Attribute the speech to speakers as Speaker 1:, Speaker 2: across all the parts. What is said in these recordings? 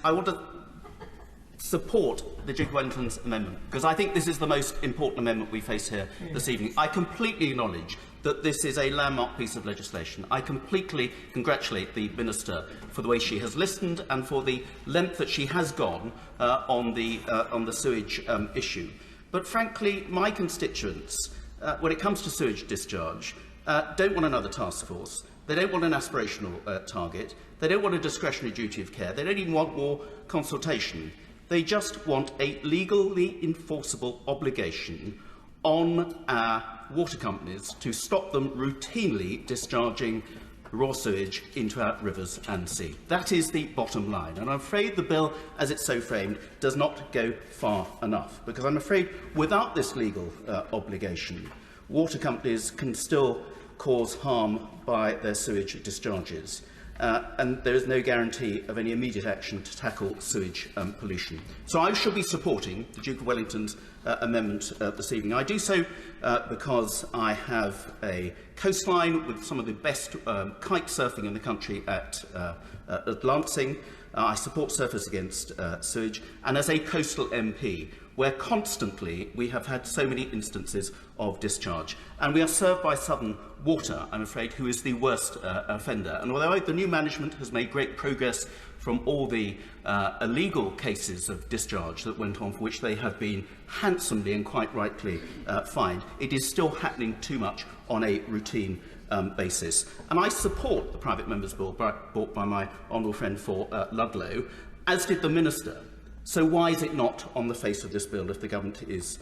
Speaker 1: I want to support the Duke of Wellington's amendment, because I think this is the most important amendment we face here this evening. I completely acknowledge that this is a landmark piece of legislation. I completely congratulate the Minister for the way she has listened and for the length that she has gone on the sewage issue. But frankly, my constituents, when it comes to sewage discharge, don't want another task force. They don't want an aspirational target. They don't want a discretionary duty of care. They don't even want more consultation. They just want a legally enforceable obligation on our water companies to stop them routinely discharging raw sewage into our rivers and sea. That is the bottom line. And I'm afraid the bill, as it's so framed, does not go far enough, because I'm afraid without this legal obligation, water companies can still cause harm by their sewage discharges. And there is no guarantee of any immediate action to tackle sewage pollution. So I shall be supporting the Duke of Wellington's amendment this evening. I do so because I have a coastline with some of the best kite surfing in the country at Lancing. I support Surfers Against Sewage, and as a coastal MP, where constantly we have had so many instances of discharge. And we are served by Southern Water, I'm afraid, who is the worst offender. And although the new management has made great progress from all the illegal cases of discharge that went on, for which they have been handsomely and quite rightly fined, it is still happening too much on a routine basis. And I support the private members' bill brought by my honourable friend for Ludlow, as did the Minister. So why is it not on the face of this bill if the government is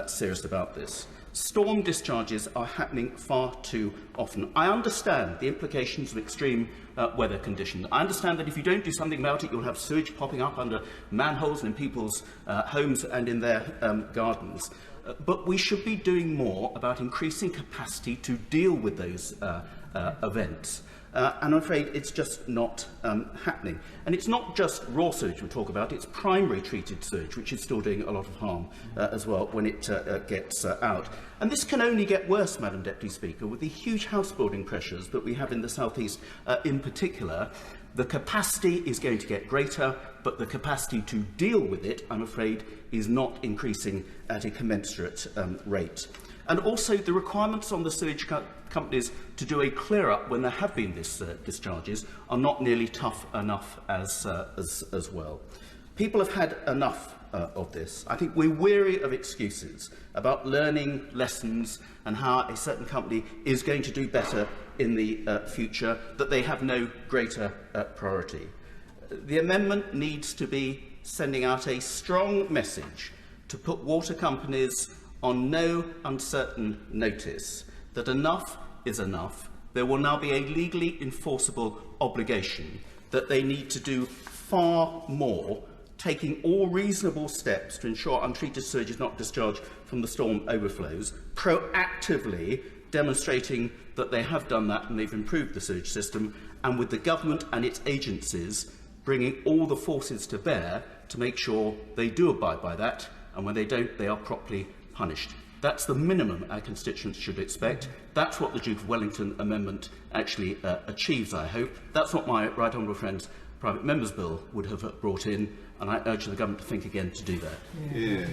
Speaker 1: serious about this? Storm discharges are happening far too often. I understand the implications of extreme weather conditions. I understand that if you don't do something about it, you'll have sewage popping up under manholes and in people's homes and in their gardens. But we should be doing more about increasing capacity to deal with those events. And I'm afraid it's just not happening. And it's not just raw sewage we talk about, it's primary treated sewage, which is still doing a lot of harm as well when it gets out. And this can only get worse, Madam Deputy Speaker, with the huge house building pressures that we have in the South East in particular. The capacity is going to get greater, but the capacity to deal with it, I'm afraid, is not increasing at a commensurate rate. And also the requirements on the sewage companies to do a clear-up when there have been discharges are not nearly tough enough as well. People have had enough of this. I think we're weary of excuses about learning lessons and how a certain company is going to do better in the future, that they have no greater priority. The amendment needs to be sending out a strong message to put water companies on no uncertain notice that enough is enough. There will now be a legally enforceable obligation that they need to do far more, taking all reasonable steps to ensure untreated sewage is not discharged from the storm overflows, proactively demonstrating that they have done that and they've improved the sewage system, and with the government and its agencies bringing all the forces to bear to make sure they do abide by that, and when they don't, they are properly punished. That's the minimum our constituents should expect. That's what the Duke of Wellington amendment actually achieves, I hope. That's what my right honourable friend's private members' bill would have brought in, and I urge the government to think again to do that.
Speaker 2: Yeah.